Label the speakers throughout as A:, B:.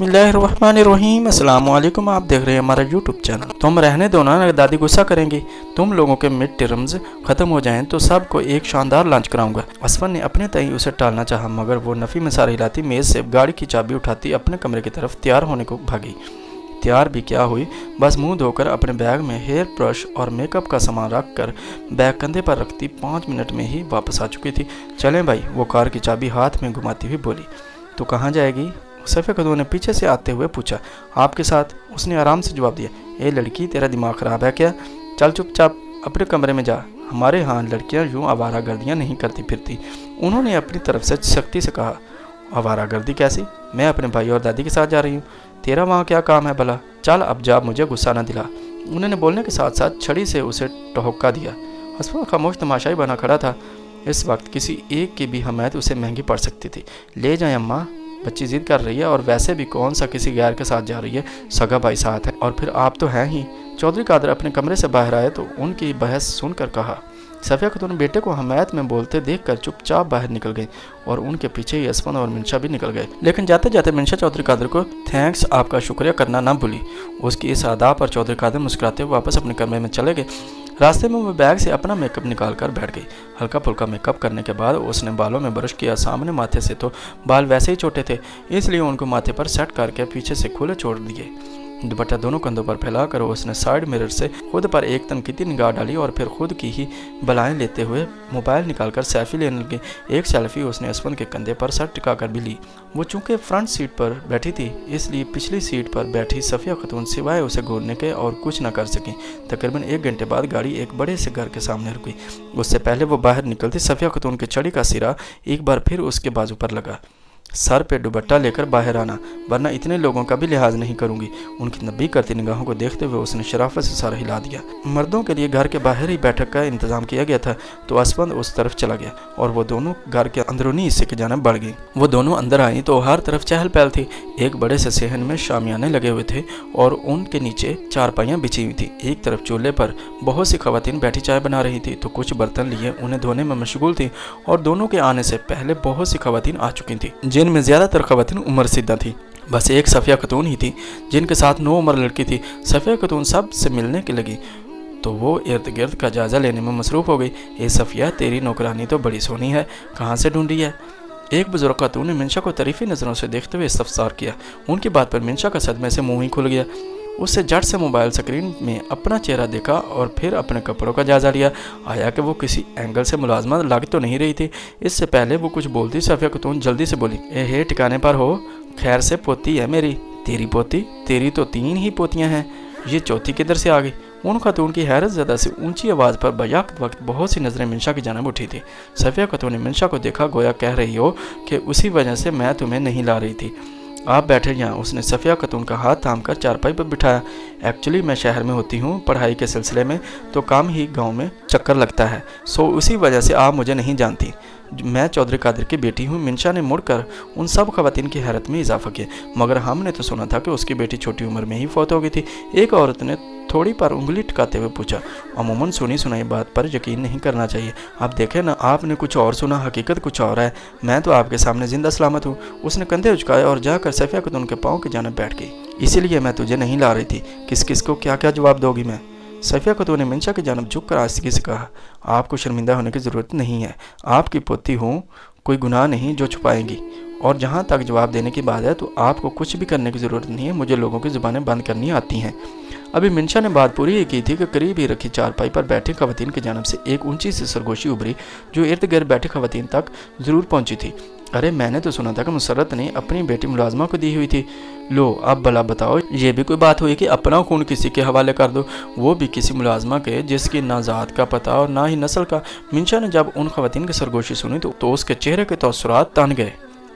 A: बिस्मिल्लाहिर्रहमानिर्रहीम। अस्सलाम वालेकुम। आप देख रहे हैं हमारा यूट्यूब चैनल। तुम रहने दो ना, दादी गुस्सा करेंगी। तुम लोगों के मिड टर्म्स खत्म हो जाएं तो सबको एक शानदार लंच कराऊंगा। असफन ने अपने तय उसे टालना चाहा, मगर वो नफ़ी में सारी हिलाती, मेज़ से गाड़ी की चाबी उठाती अपने कमरे की तरफ तैयार होने को भागी। तैयार भी क्या हुई, बस मुंह धोकर अपने बैग में हेयर ब्रश और मेकअप का सामान रख कर बैग कंधे पर रखती 5 मिनट में ही वापस आ चुकी थी। चलें भाई, वो कार की चाबी हाथ में घुमाती हुई बोली। तो कहाँ जाएगी? सफ़िया खातून ने पीछे से आते हुए पूछा। आपके साथ, उसने आराम से जवाब दिया। ए लड़की, तेरा दिमाग ख़राब है क्या? चल चुपचाप अपने कमरे में जा। हमारे यहाँ लड़कियाँ यूँ आवारागर्दियाँ नहीं करती फिरती। उन्होंने अपनी तरफ से सख्ती से कहा। आवारागर्दी कैसी? मैं अपने भाई और दादी के साथ जा रही हूँ। तेरा वहाँ क्या काम है भला? चल अब जा, मुझे गुस्सा न दिला। उन्होंने बोलने के साथ साथ छड़ी से उसे टहुक्का दिया। हस्बैंड खामोश तमाशाई बना खड़ा था। इस वक्त किसी एक की भी हमायत उसे महंगी पड़ सकती थी। ले जाएं अम्मा, बच्ची जिद कर रही है, और वैसे भी कौन सा किसी गैर के साथ जा रही है, सगा भाई साथ है, और फिर आप तो हैं ही। चौधरी कादर अपने कमरे से बाहर आए तो उनकी बहस सुनकर कहा। सफ़िया खातून बेटे को हमायत में बोलते देखकर चुपचाप बाहर निकल गई, और उनके पीछे ही असफन और मिनशा भी निकल गए। लेकिन जाते जाते मिनशा चौधरी कादर को थैंक्स, आपका शुक्रिया करना ना भूली। उसकी इस अदा पर चौधरी कादर मुस्कुराते हुए वापस अपने कमरे में चले गए। रास्ते में वो बैग से अपना मेकअप निकाल कर बैठ गई। हल्का फुल्का मेकअप करने के बाद उसने बालों में ब्रश किया। सामने माथे से तो बाल वैसे ही छोटे थे, इसलिए उनको माथे पर सेट करके पीछे से खुले छोड़ दिए। दुपट्टा दोनों कंधों पर फैलाकर उसने साइड मिरर से खुद पर एक तनकीदी निगाह डाली, और फिर खुद की ही बलाएं लेते हुए मोबाइल निकालकर सेल्फी लेने लगी। एक सेल्फी उसने असफन के कंधे पर सर टिकाकर भी ली। वो चूंकि फ्रंट सीट पर बैठी थी, इसलिए पिछली सीट पर बैठी सफ़िया खातून सिवाय उसे घूरने के और कुछ न कर सकी। तकरीबन 1 घंटे बाद गाड़ी एक बड़े से घर के सामने रुकी। उससे पहले वो बाहर निकलती, सफ़िया खातून की छड़ी का सिरा एक बार फिर उसके बाजू पर लगा। सर पे दुपट्टा लेकर बाहर आना, वरना इतने लोगों का भी लिहाज नहीं करूंगी। उनकी नब्बी करती निगाहों को देखते हुए उसने शराफत से सर हिला दिया। मर्दों के लिए घर के बाहर ही बैठक का इंतजाम किया गया था, तो असफंद उस तरफ चला गया और वो दोनों घर के अंदरूनी हिस्से की जानिब बढ़ गई। वो दोनों अंदर आई तो हर तरफ चहल पहल थी। एक बड़े से सेहन में शामियाने लगे हुए थे और उनके नीचे चारपाइयाँ बिछी हुई थी। एक तरफ चूल्हे पर बहुत सी खवातीन बैठी चाय बना रही थी, तो कुछ बर्तन लिए उन्हें धोने में मशगूल थी, और दोनों के आने से पहले बहुत सी खवातीन आ चुकी थी, जिनमें ज़्यादातर खवातीन उम्र सिद्धा थी। बस एक सफ़िया खातून ही थी जिनके साथ 9 उम्र लड़की थी। सफ़िया खातून सब से मिलने के लगी तो वो इर्द गिर्द का जायज़ा लेने में मसरूफ़ हो गई। ए सफ़िया, तेरी नौकरानी तो बड़ी सोहनी है, कहाँ से ढूंढी है? एक बुजुर्ग खातून ने मिनशा को तरीफ़ी नज़रों से देखते हुए इस्तफसार किया। उनकी बात पर मिनशा का सदमे से मुँह ही खुल गया। उससे झट से मोबाइल स्क्रीन में अपना चेहरा देखा और फिर अपने कपड़ों का जायजा लिया। आया कि वो किसी एंगल से मुलाजमा लग तो नहीं रही थी। इससे पहले वो कुछ बोलती, सफ़िया खातून जल्दी से बोली। हे ठिकाने पर हो? खैर से पोती है मेरी। तेरी पोती? तेरी तो 3 ही पोतियां हैं, ये चौथी किधर से आ गई? उन खातून की हैरत ज़्यादा से ऊंची आवाज़ पर बयाक वक्त बहुत सी नज़रें मिनशा की जानब उठी थी। सफ़िया खातून ने मिनशा को देखा, गोया कह रही हो कि उसी वजह से मैं तुम्हें नहीं ला रही थी। आप बैठे यहाँ। उसने सफ़िया खातून का हाथ थामकर चारपाई पर बिठाया। एक्चुअली मैं शहर में होती हूँ पढ़ाई के सिलसिले में, तो काम ही गांव में चक्कर लगता है, सो उसी वजह से आप मुझे नहीं जानती। मैं चौधरी कादर की बेटी हूँ। मिनशा ने मुड़कर उन सब खवातीन की हैरत में इजाफा किया। मगर हमने तो सुना था कि उसकी बेटी छोटी उम्र में ही फौत हो गई थी। एक औरत ने थोड़ी पर उंगली टिकाते हुए पूछा। अमूमन सुनी सुनाई बात पर यकीन नहीं करना चाहिए। आप देखें ना, आपने कुछ और सुना, हकीकत कुछ और है। मैं तो आपके सामने जिंदा सलामत हूँ। उसने कंधे उचकाए और जाकर सफ़िया खातून के पाँव की जानिब बैठ गई। इसीलिए मैं तुझे नहीं ला रही थी। किस किस को क्या क्या जवाब दोगी? मैं, सफ़िया खातून ने मिनशा की जानिब झुककर आस्तिकी से कहा। आपको शर्मिंदा होने की ज़रूरत नहीं है। आपकी पोती हूँ, कोई गुनाह नहीं जो छुपाएंगी। और जहाँ तक जवाब देने की बात है, तो आपको कुछ भी करने की ज़रूरत नहीं है। मुझे लोगों की ज़ुबानें बंद करनी आती हैं। अभी मिनशा ने बात पूरी ही की थी कि करीब ही रखी चारपाई पर बैठी खवातीन की जानिब से एक ऊंची सी सरगोशी उभरी, जो इर्द गिर्द बैठी खवातीन तक ज़रूर पहुंची थी। अरे, मैंने तो सुना था कि मुसर्रत ने अपनी बेटी मुलाजमा को दी हुई थी। लो, अब भला बताओ, ये भी कोई बात हुई कि अपना खून किसी के हवाले कर दो, वो भी किसी मुलाजमा के जिसकी ना ज़ात का पता और ना ही नस्ल का। मिनशा ने जब उन खवातीन की सरगोशी सुनी तो उसके चेहरे के तअस्सुरात तन गए,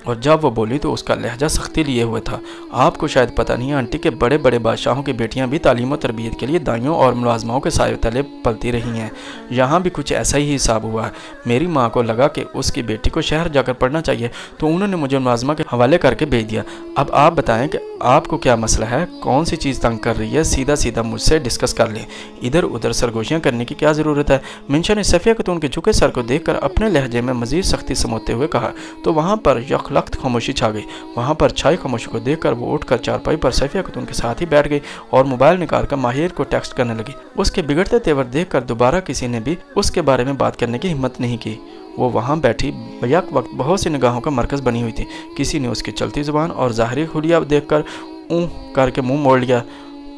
A: और जब वो बोली तो उसका लहजा सख्ती लिए हुए था। आपको शायद पता नहीं आंटी के बड़े बड़े बादशाहों की बेटियां भी तालीम और तरबियत के लिए दाइयों और मुलाजमाओं के साये तले पलती रही हैं। यहाँ भी कुछ ऐसा ही हिसाब हुआ है। मेरी माँ को लगा कि उसकी बेटी को शहर जाकर पढ़ना चाहिए, तो उन्होंने मुझे मुलाजमा के हवाले करके भेज दिया। अब आप बताएं कि आपको क्या मसला है, कौन सी चीज़ तंग कर रही है? सीधा सीधा मुझसे डिस्कस कर लें, इधर उधर सरगोशियाँ करने की क्या ज़रूरत है? मिनशा ने सफ़िया खातून के झुके सर को देखकर अपने लहजे में मज़ीद सख्ती समोते हुए कहा। तो वहाँ पर यख लख्त खामोशी छा गई। वहाँ पर छाई खामोशी को देखकर वो उठकर चारपाई पर सफिया खातून के साथ ही बैठ गई और मोबाइल निकालकर माहिर को टेक्स्ट करने लगी। उसके बिगड़ते तेवर देखकर दोबारा किसी ने भी उसके बारे में बात करने की हिम्मत नहीं की। वो वहाँ बैठी बैक वक्त बहुत सी निगाहों का मरकज़ बनी हुई थी। किसी ने उसकी चलती ज़ुबान और ज़ाहरी खुलिया देखकर ऊँ करके मुंह मोड़ लिया,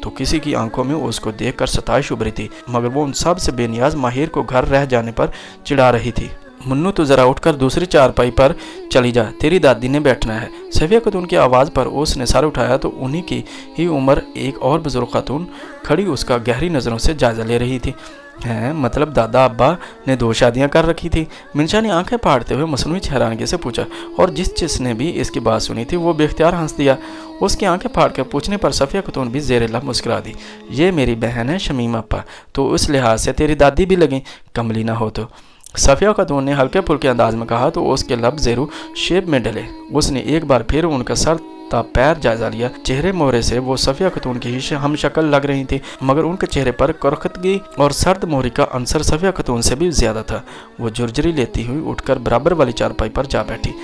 A: तो किसी की आंखों में उसको देखकर सताइश उभरी थी, मगर वो उन सब से बेनियाज माहिर को घर रह जाने पर चिढ़ा रही थी। मुन्नू तो ज़रा उठकर दूसरी चारपाई पर चली जा, तेरी दादी ने बैठना है। सफिया खातून की आवाज़ पर उसने सर उठाया तो उन्हीं की ही उम्र एक और बुजुर्ग खातून खड़ी उसका गहरी नज़रों से जायज़ा ले रही थी। हैं, मतलब दादा अब्बा ने 2 शादियां कर रखी थी? मिंशा ने आंखें फाड़ते हुए मसनूई हैरानगी से पूछा, और जिसने भी इसकी बात सुनी थी वो बेख्तियार हंस दिया। उसकी आंखें फाड़ कर पूछने पर सफिया खातून भी ज़ेर लब मुस्कुरा दी। ये मेरी बहन है शमीम अप्पा, तो उस लिहाज से तेरी दादी भी लगी, कमली ना हो तो। सफिया खातून ने हल्के फुल्के अंदाज में कहा तो उसके लब ज़ेरू शेप में डले। उसने एक बार फिर उनका सर पैर जायजा लिया। चेहरे मोहरे से वो सफिया खातून की ही हम शक्ल लग रही थी, मगर उनके चेहरे पर करखतगी और सर्द मोहरी का अंसर सफिया खातून से भी ज्यादा था। वो झुरझुरी लेती हुई उठकर बराबर वाली चारपाई पर जा बैठी।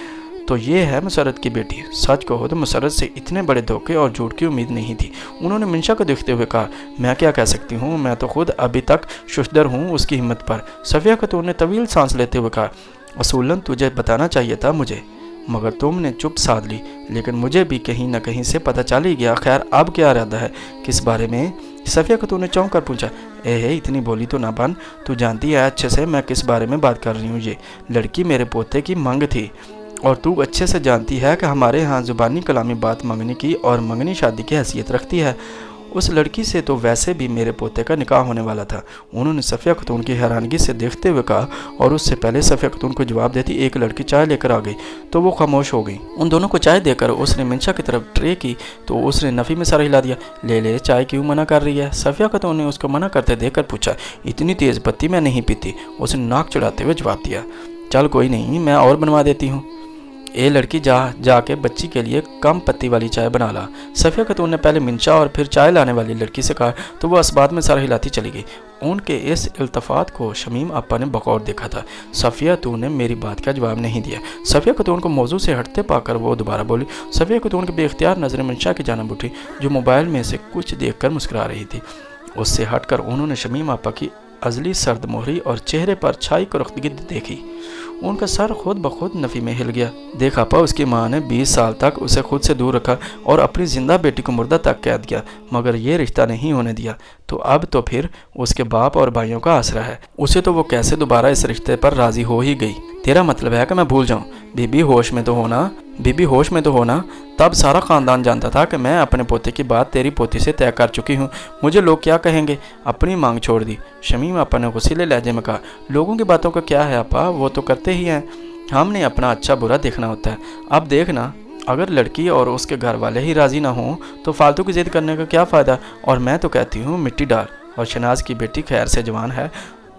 A: तो ये है मुसर्रत की बेटी। सच कहो तो मुसर्रत से इतने बड़े धोखे और झूठ की उम्मीद नहीं थी। उन्होंने मिंशा को देखते हुए कहा, मैं क्या कह सकती हूँ, मैं तो खुद अभी तक शुशदर हूँ उसकी हिम्मत पर। सफिया खातून ने तवील सांस लेते हुए कहा, असूलन तुझे बताना चाहिए था मुझे, मगर तुमने चुप साध ली। लेकिन मुझे भी कहीं न कहीं से पता चल ही गया। खैर अब क्या इरादा है, किस बारे में? सफिया खातून ने चौंक कर पूछा। ए इतनी बोली तो ना बन, तू जानती है अच्छे से मैं किस बारे में बात कर रही हूँ। ये लड़की मेरे पोते की मंग थी, और तू अच्छे से जानती है कि हमारे यहाँ ज़ुबानी कलामी बात मंगनी की और मंगनी शादी की हैसियत रखती है। उस लड़की से तो वैसे भी मेरे पोते का निकाह होने वाला था, उन्होंने सफिया खातून की हैरानगी से देखते हुए कहा। और उससे पहले सफिया खातून को जवाब देती एक लड़की चाय लेकर आ गई तो वो खामोश हो गई। उन दोनों को चाय देकर उसने मिंशा की तरफ ट्रे की तो उसने नफ़ी में सर हिला दिया। ले चाय क्यों मना कर रही है? सफिया खातून ने उसको मना करते देखकर पूछा। इतनी तेज़ पत्ती मैं नहीं पीती, उसने नाक चढ़ाते हुए जवाब दिया। चल कोई नहीं, मैं और बनवा देती हूँ। ए लड़की जाके बच्ची के लिए कम पत्ती वाली चाय बना ला। सफिया खातून ने पहले मिंशा और फिर चाय लाने वाली लड़की से कहा तो वो इस बात में सर हिलाती चली गई। उनके इस इल्तफात को शमीम अप्पा ने बगौर देखा था। सफिया खातून ने मेरी बात का जवाब नहीं दिया। सफिया खातून को मौजू से हटते पाकर वो दोबारा बोली। सफिया खातून की बेख्तियार नज़रें मिंशा की जानब उठी जो मोबाइल में से कुछ देखकर मुस्कुरा रही थी। उससे हटकर उन्होंने शमीम अप्पा की अजली सर्द मोहरी और चेहरे पर छाई करख्तगी देखी। उनका सर खुद ब खुद नफ़ी में हिल गया। देखा पा उसकी माँ ने 20 साल तक उसे खुद से दूर रखा और अपनी जिंदा बेटी को मुर्दा तक कैद किया, मगर ये रिश्ता नहीं होने दिया। तो अब तो फिर उसके बाप और भाइयों का आसरा है। उसे तो वो कैसे दोबारा इस रिश्ते पर राजी हो ही गई। तेरा मतलब है कि मैं भूल जाऊं? बीबी होश में तो होना। तब सारा ख़ानदान जानता था कि मैं अपने पोते की बात तेरी पोती से तय कर चुकी हूँ। मुझे लोग क्या कहेंगे? अपनी मांग छोड़ दी। शमीम अप्पा ने गुस्सीले लहजे में कहा। लोगों की बातों का क्या है अप्पा, वो तो करते ही हैं। हमने अपना अच्छा बुरा देखना होता है। अब देखना, अगर लड़की और उसके घर वाले ही राज़ी ना हों तो फालतू की जिद करने का क्या फ़ायदा। और मैं तो कहती हूँ मिट्टी डाल। और शनाज की बेटी खैर से जवान है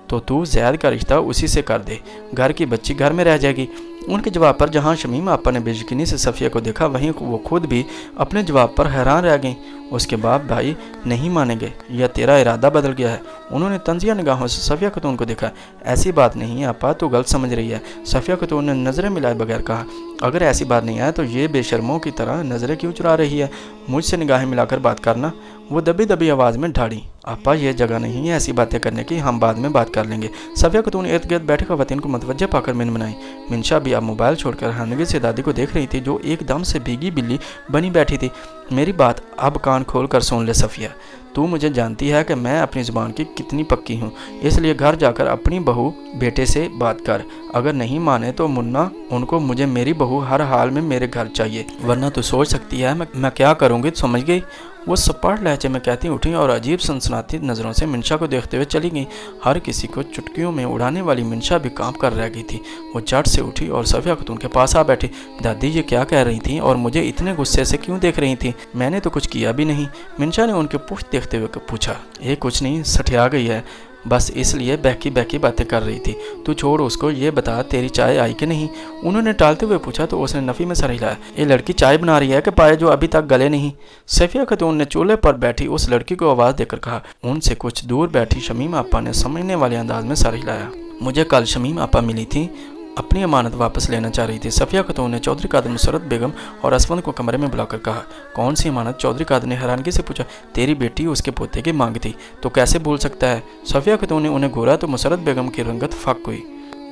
A: तो तू ज़ैद का रिश्ता उसी से कर दे, घर की बच्ची घर में रह जाएगी। उनके जवाब पर जहां शमीम अप्पा ने बेयकीनी से सफिया को देखा, वहीं वो खुद भी अपने जवाब पर हैरान रह गईं। उसके बाप भाई नहीं मानेंगे या तेरा इरादा बदल गया है? उन्होंने तंजिया निगाहों से सफिया खातून को देखा। ऐसी बात नहीं है अप्पा, तू गलत समझ रही है। सफिया खातून ने नज़रें मिलाए बगैर कहा। अगर ऐसी बात नहीं है तो ये बेशर्मों की तरह नज़रें क्यों चुरा रही है? मुझसे निगाहें मिलाकर बात करना। वो दबी दबी आवाज़ में ढाड़ी। अप्पा ये जगह नहीं है ऐसी बातें करने की, हम बाद में बात कर लेंगे। सफिया खातून इर्द गिर्द बैठे खवातीन को मुतवज्जह पाकर मिनमिनाई। मिंशा भी अब मोबाइल छोड़कर हैरानगी से दादी को देख रही थी जो एकदम से भीगी बिल्ली बनी बैठी थी। मेरी बात अब कान खोल कर सुन ले सफिया, तू मुझे जानती है कि मैं अपनी ज़ुबान की कितनी पक्की हूँ, इसलिए घर जाकर अपनी बहू बेटे से बात कर। अगर नहीं माने तो मुन्ना उनको मुझे मेरी बहू हर हाल में मेरे घर चाहिए, वरना तू सोच सकती है मैं क्या करूँगी, समझ गई? वो सपाट लहजे में कहती उठी और अजीब सनसनाती नज़रों से मिंशा को देखते हुए चली गई। हर किसी को चुटकियों में उड़ाने वाली मिंशा भी कांप कर रह गई थी। वो झट से उठी और सफिया खातून के पास आ बैठी। दादी ये क्या कह रही थी और मुझे इतने गुस्से से क्यों देख रही थी? मैंने तो कुछ किया भी नहीं। मिंशा ने उनके पुष्ट देखते हुए पूछा। ये कुछ नहीं, सठिया गई है, बस इसलिए बहकी बहकी बातें कर रही थी। तू छोड़ उसको, ये बता तेरी चाय आई कि नहीं? उन्होंने टालते हुए पूछा तो उसने नफ़ी में सर हिलाया। ये लड़की चाय बना रही है कि पाए जो अभी तक गले नहीं? सफिया खातून ने चूल्हे पर बैठी उस लड़की को आवाज़ देकर कहा। उनसे कुछ दूर बैठी शमीम अप्पा ने समझने वाले अंदाज में सर हिलाया। मुझे कल शमीम अप्पा मिली थी, अपनी अमानत वापस लेना चाह रही थी। सफिया खातून ने चौधरी कादर, नुसरत बेगम और असफंद को कमरे में बुलाकर कहा, कौन सी अमानत? चौधरी कादर ने हैरानगी से पूछा। तेरी बेटी उसके पोते की मांग थी, तो कैसे भूल सकता है? सफिया खातून ने उन्हें घूरा तो नुसरत बेगम की रंगत फाक हुई।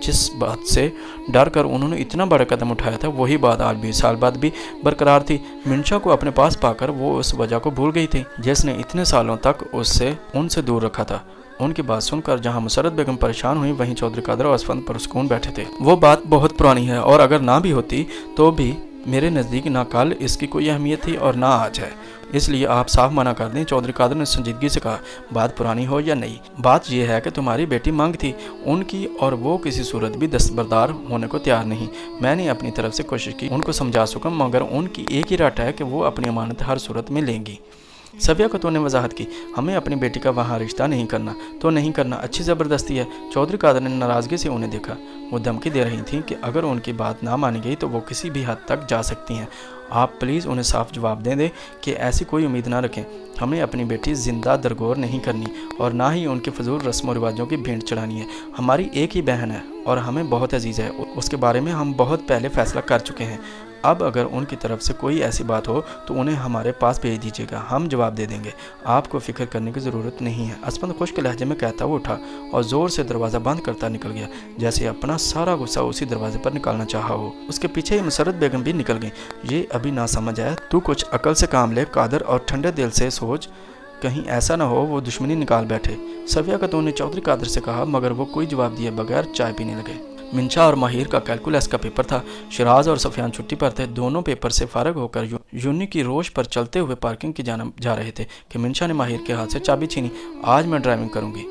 A: जिस बात से डर कर उन्होंने इतना बड़ा कदम उठाया था, वही बात आज 20 साल बाद भी बरकरार थी। मिंशा को अपने पास पाकर वो उस वजह को भूल गई थी जिसने इतने सालों तक उनसे दूर रखा था। उनकी बात सुनकर जहां मुसरत बेगम परेशान हुई, वहीं चौधरी कादर और असफंद पुरसकून बैठे थे। वो बात बहुत पुरानी है और अगर ना भी होती तो भी मेरे नज़दीक ना कल इसकी कोई अहमियत थी और ना आज है, इसलिए आप साफ मना कर दें। चौधरी कादर ने संजीदगी से कहा, बात पुरानी हो या नहीं, बात यह है कि तुम्हारी बेटी मांग थी उनकी और वो किसी सूरत भी दस्तबरदार होने को तैयार नहीं। मैंने अपनी तरफ से कोशिश की उनको समझा सका, मगर उनकी एक ही रट है कि वो अपनी अमानत हर सूरत में लेंगी। सफिया खातून ने वजाहत की, हमें अपनी बेटी का वहाँ रिश्ता नहीं करना तो नहीं करना, अच्छी ज़बरदस्ती है। चौधरी कादर ने नाराज़गी से उन्हें देखा। वो धमकी दे रही थी कि अगर उनकी बात ना मानी गई तो वो किसी भी हद तक जा सकती हैं। आप प्लीज़ उन्हें साफ जवाब दे दें कि ऐसी कोई उम्मीद ना रखें। हमें अपनी बेटी जिंदा दरगोर नहीं करनी और ना ही उनके फजूल रस्म व रिवाजों की भेंट चढ़ानी है। हमारी एक ही बहन है और हमें बहुत अजीज़ है, उसके बारे में हम बहुत पहले फैसला कर चुके हैं। अब अगर उनकी तरफ से कोई ऐसी बात हो तो उन्हें हमारे पास भेज दीजिएगा, हम जवाब दे देंगे। आपको फिक्र करने की ज़रूरत नहीं है। असफंद खुश्क लहजे में कहता वो उठा और ज़ोर से दरवाज़ा बंद करता निकल गया, जैसे अपना सारा गुस्सा उसी दरवाजे पर निकालना चाहा हो। उसके पीछे मुसरत बेगम भी निकल गई। ये अभी ना समझ आया, तू कुछ अकल से काम ले कादर, और ठंडे दिल से सोच, कहीं ऐसा ना हो वो दुश्मनी निकाल बैठे। सफिया खातून ने चौधरी कादर से कहा, मगर वो कोई जवाब दिए बगैर चाय पीने लगे। मिंशा और माहिर का कैलकुलस का पेपर था। शिराज और सफियान छुट्टी पर थे। दोनों पेपर से फारग होकर यूनी की रोश पर चलते हुए पार्किंग की जाना जा रहे थे कि मिंशा ने माहिर के हाथ से चाबी छीनी। आज मैं ड्राइविंग करूंगी।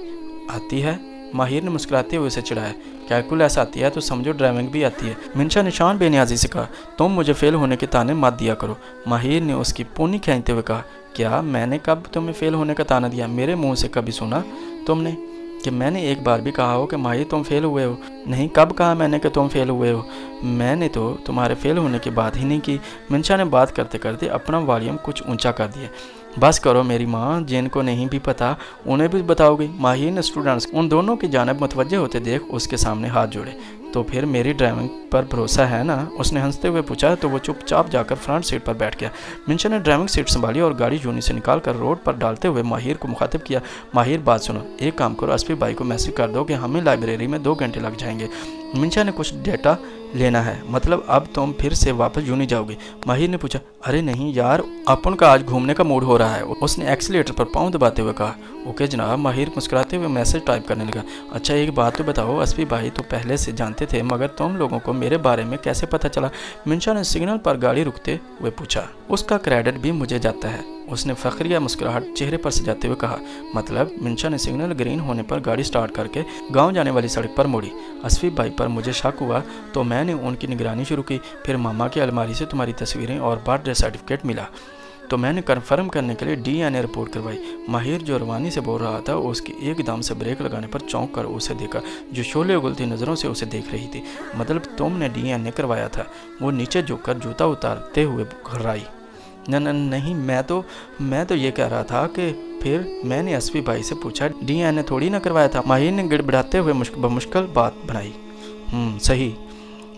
A: आती है? माहिर ने मुस्कुराते हुए उसे चिढ़ाया। कैलकुलस आती है तो समझो ड्राइविंग भी आती है। मिंशा ने शान बेनियाजी से कहा, तुम मुझे फेल होने के ताने मत दिया करो। माहिर ने उसकी पूनी खींचते हुए कहा, क्या मैंने कब तुम्हें फेल होने का ताना दिया? मेरे मुँह से कभी सुना तुमने कि मैंने एक बार भी कहा हो कि माहिर तुम फेल हुए हो? नहीं, कब कहा मैंने कि तुम फेल हुए हो? मैंने तो तुम्हारे फेल होने की बात ही नहीं की। मिंशा ने बात करते करते अपना वॉल्यूम कुछ ऊंचा कर दिया। बस करो मेरी माँ, जिनको नहीं भी पता उन्हें भी बताओगे। माहिर ने स्टूडेंट्स उन दोनों की जानिब मुतवज्जे होते देख उसके सामने हाथ जोड़े। तो फिर मेरी ड्राइविंग पर भरोसा है ना? उसने हंसते हुए पूछा तो वो चुपचाप जाकर फ्रंट सीट पर बैठ गया। मिंशा ने ड्राइविंग सीट संभाली और गाड़ी यूनी से निकालकर रोड पर डालते हुए माहिर को मुखातिब किया। माहिर, बात सुनो, एक काम करो, असफी भाई को मैसेज कर दो कि हमें लाइब्रेरी में 2 घंटे लग जाएंगे। मिंशा ने कुछ डेटा लेना है, मतलब अब तुम फिर से वापस यूनी जाओगे? माहिर ने पूछा। अरे नहीं यार, अपन का आज घूमने का मूड हो रहा है, उसने एक्सीलेटर पर पाँव दबाते हुए कहा। ओके जनाब। माहिर मुस्कुराते हुए मैसेज टाइप करने लगा। अच्छा एक बात तो बताओ, असफी भाई तो पहले से जानते थे, मगर तुम लोगों को मेरे बारे में कैसे पता चला? मिंशा ने सिग्नल पर गाड़ी रुकते हुए पूछा। उसका क्रेडिट भी मुझे जाता है, उसने फखरिया मुस्कुराहट चेहरे पर सजाते हुए कहा। मतलब? मिंशा ने सिग्नल ग्रीन होने पर गाड़ी स्टार्ट करके गांव जाने वाली सड़क पर मुड़ी। असफी भाई पर मुझे शक हुआ तो मैंने उनकी निगरानी शुरू की। फिर मामा की अलमारी से तुम्हारी तस्वीरें और बर्थडे सर्टिफिकेट मिला तो मैंने कन्फर्म करने के लिए DNA रिपोर्ट करवाई। माहिर जो रवानी से बोल रहा था, उसकी एकदम से ब्रेक लगाने पर चौंक कर उसे देखा, जो शोले उगलती नज़रों से उसे देख रही थी। मतलब तुमने DNA करवाया था? वो नीचे झुककर जूता उतारते हुए घबराई। नहीं, मैं तो ये कह रहा था कि फिर मैंने असफी भाई से पूछा, DNA थोड़ी ना करवाया था। माहिर ने गिड़बिड़ाते हुए मुश्किल बात बनाई। सही।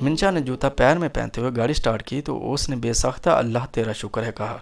A: मिंशा ने जूता पैर में पहनते हुए गाड़ी स्टार्ट की तो उसने बेसाख्ता अल्लाह तेरा शुक्र है कहा।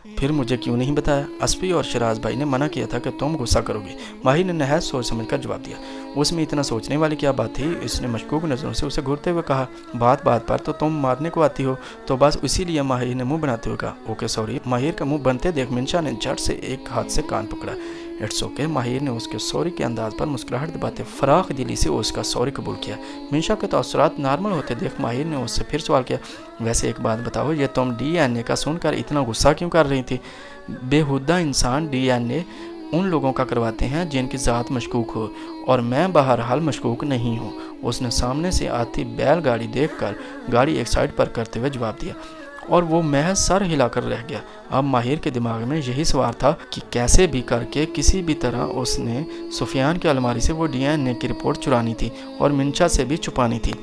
A: फिर मुझे क्यों नहीं बताया? असफी और शिराज भाई ने मना किया था कि तुम गुस्सा करोगे। माहिर ने नहायत सोच समझकर जवाब दिया। उसमें इतना सोचने वाली क्या बात थी? इसने मशकूक नज़रों से उसे घूरते हुए कहा। बात पर तो तुम मारने को आती हो, तो बस इसीलिए। माहिर ने मुंह बनाते हुए कहा। Okay sorry. माहिर का मुंह बनते देख मिंशा ने झट से एक हाथ से कान पकड़ा। It's okay. माहिर ने उसके सॉरी के अंदाज पर मुस्कुराहट दबाते फराख दिली से उसका सॉरी कबूल किया। मिंशा के तअस्सुरात नॉर्मल होते देख माहिर ने उससे फिर सवाल किया, वैसे एक बात बताओ, ये तुम DNA का सुनकर इतना गुस्सा क्यों कर रही थी? बेहुदा इंसान DNA उन लोगों का करवाते हैं जिनकी ज़ात मशकूक हो, और मैं बहरहाल मशकूक नहीं हूँ। उसने सामने से आती बैलगाड़ी देखकर गाड़ी एक साइड पर करते हुए जवाब दिया, और वो महज सर हिलाकर रह गया। अब माहिर के दिमाग में यही सवाल था कि कैसे भी करके किसी भी तरह उसने सुफियान की अलमारी से वो DNA की रिपोर्ट चुरानी थी और मिंशा से भी छुपानी थी।